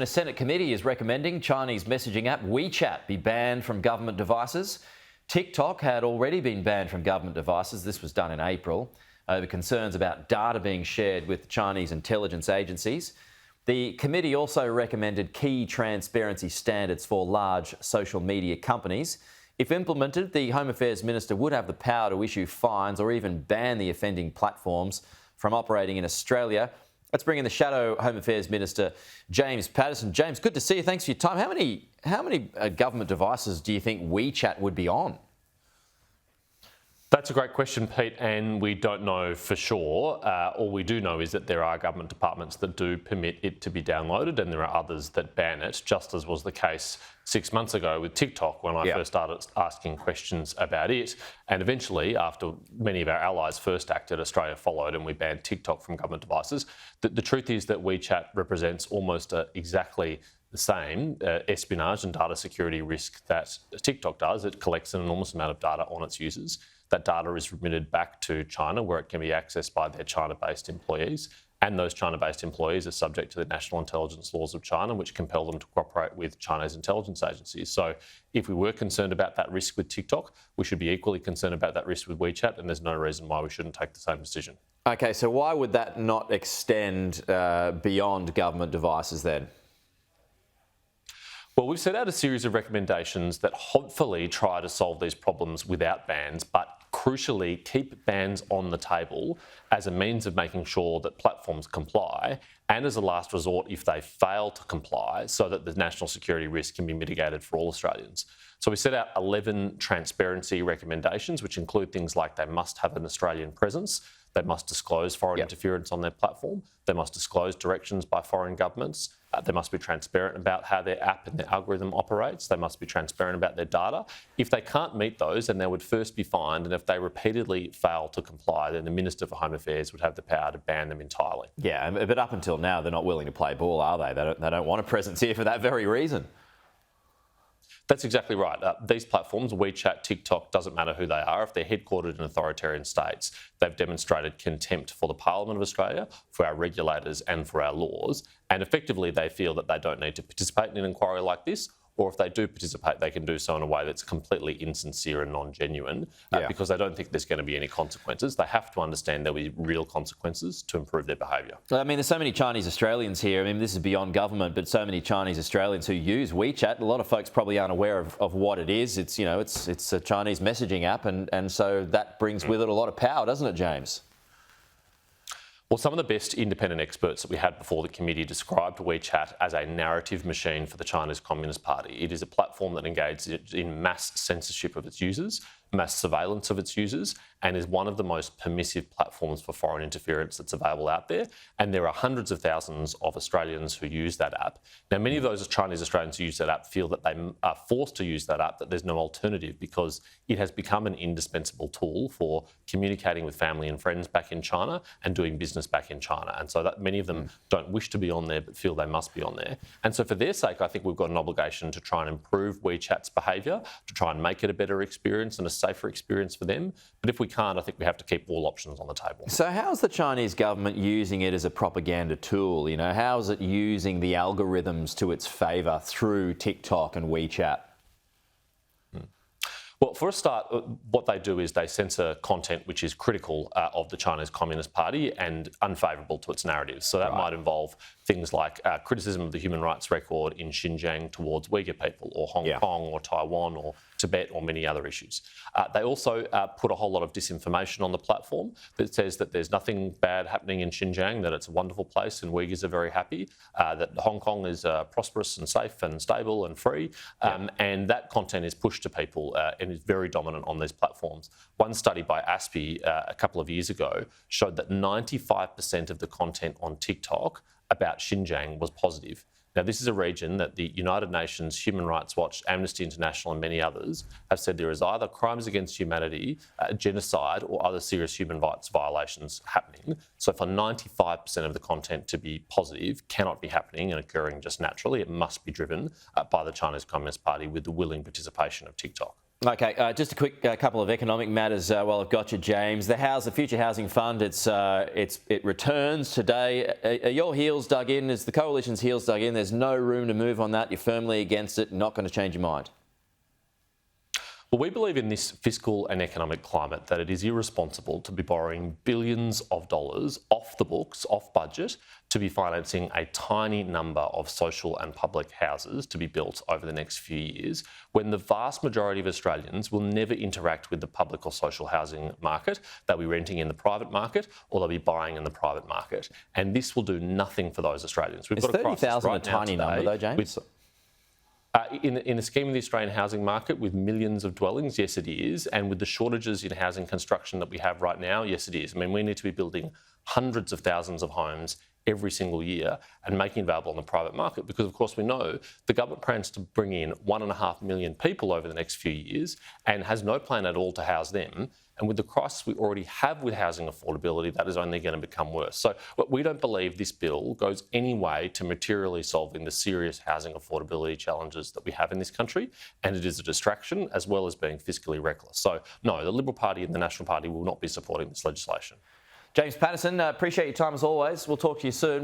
A Senate committee is recommending Chinese messaging app WeChat be banned from government devices. TikTok had already been banned from government devices. This was done in April over concerns about data being shared with Chinese intelligence agencies. The committee also recommended key transparency standards for large social media companies. If implemented, the Home Affairs Minister would have the power to issue fines or even ban the offending platforms from operating in Australia. Let's bring in the Shadow Home Affairs Minister, James Paterson. James, good to see you. Thanks for your time. How many government devices do you think WeChat would be on? That's a great question, Pete, and we don't know for sure. All we do know is that there are government departments that do permit it to be downloaded, and there are others that ban it, just as was the case 6 months ago with TikTok when I first started asking questions about it. And eventually, after many of our allies first acted, Australia followed and we banned TikTok from government devices. The truth is that WeChat represents almost exactly the same espionage and data security risk that TikTok does. It collects an enormous amount of data on its users. That data is remitted back to China, where it can be accessed by their China-based employees. And those China-based employees are subject to the national intelligence laws of China, which compel them to cooperate with China's intelligence agencies. So if we were concerned about that risk with TikTok, we should be equally concerned about that risk with WeChat, and there's no reason why we shouldn't take the same decision. OK, so why would that not extend beyond government devices then? Well, we've set out a series of recommendations that hopefully try to solve these problems without bans, but crucially keep bans on the table as a means of making sure that platforms comply, and as a last resort if they fail to comply, so that the national security risk can be mitigated for all Australians. So we set out 11 transparency recommendations, which include things like they must have an Australian presence, they must disclose foreign interference on their platform, they must disclose directions by foreign governments, they must be transparent about how their app and their algorithm operates, they must be transparent about their data. If they can't meet those, then they would first be fined, and if they repeatedly fail to comply, then the Minister for Home Affairs would have the power to ban them entirely. Yeah, but up until now, they're not willing to play ball, are they? They don't want a presence here for that very reason. That's exactly right. These platforms, WeChat, TikTok, doesn't matter who they are. If they're headquartered in authoritarian states, they've demonstrated contempt for the Parliament of Australia, for our regulators and for our laws. And effectively, they feel that they don't need to participate in an inquiry like this, or if they do participate, they can do so in a way that's completely insincere and non-genuine because they don't think there's going to be any consequences. They have to understand there will be real consequences to improve their behaviour. I mean, there's so many Chinese Australians here. I mean, this is beyond government, but so many Chinese Australians who use WeChat. A lot of folks probably aren't aware of what it is. It's, it's a Chinese messaging app, and so that brings with it a lot of power, doesn't it, James? Well, some of the best independent experts that we had before the committee described WeChat as a narrative machine for the Chinese Communist Party. It is a platform that engages in mass censorship of its users, mass surveillance of its users, and is one of the most permissive platforms for foreign interference that's available out there. And there are hundreds of thousands of Australians who use that app. Now, many of those Chinese Australians who use that app feel that they are forced to use that app, that there's no alternative, because it has become an indispensable tool for communicating with family and friends back in China and doing business back in China. And so that many of them don't wish to be on there, but feel they must be on there. And so for their sake, I think we've got an obligation to try and improve WeChat's behaviour, to try and make it a better experience and a safer experience for them. But if we can't, I think we have to keep all options on the table. So how's the Chinese government using it as a propaganda tool? How is it using the algorithms to its favour through TikTok and WeChat? Well, for a start, what they do is they censor content which is critical of the Chinese Communist Party and unfavourable to its narrative. So that might involve things like criticism of the human rights record in Xinjiang towards Uyghur people, or Hong Kong or Taiwan or Tibet, or many other issues. They also put a whole lot of disinformation on the platform that says that there's nothing bad happening in Xinjiang, that it's a wonderful place and Uyghurs are very happy, that Hong Kong is prosperous and safe and stable and free, and that content is pushed to people and is very dominant on these platforms. One study by ASPI a couple of years ago showed that 95% of the content on TikTok about Xinjiang was positive. Now, this is a region that the United Nations, Human Rights Watch, Amnesty International and many others have said there is either crimes against humanity, genocide or other serious human rights violations happening. So for 95% of the content to be positive cannot be happening and occurring just naturally. It must be driven by the Chinese Communist Party with the willing participation of TikTok. Okay, just a quick couple of economic matters while I've got you, James. The Future Housing Fund, it returns today. Are your heels dug in? Is the coalition's heels dug in? There's no room to move on that. You're firmly against it, not going to change your mind. Well, we believe in this fiscal and economic climate that it is irresponsible to be borrowing billions of dollars off the books, off budget, to be financing a tiny number of social and public houses to be built over the next few years, when the vast majority of Australians will never interact with the public or social housing market. They'll be renting in the private market or they'll be buying in the private market. And this will do nothing for those Australians. Is 30,000 a tiny number though, James? In the scheme of the Australian housing market, with millions of dwellings, yes, it is. And with the shortages in housing construction that we have right now, yes, it is. I mean, we need to be building hundreds of thousands of homes every single year and making it available on the private market because, of course, we know the government plans to bring in 1.5 million people over the next few years and has no plan at all to house them. And with the crisis we already have with housing affordability, that is only going to become worse. So we don't believe this bill goes any way to materially solving the serious housing affordability challenges that we have in this country. And it is a distraction as well as being fiscally reckless. So no, the Liberal Party and the National Party will not be supporting this legislation. James Patterson, appreciate your time as always. We'll talk to you soon.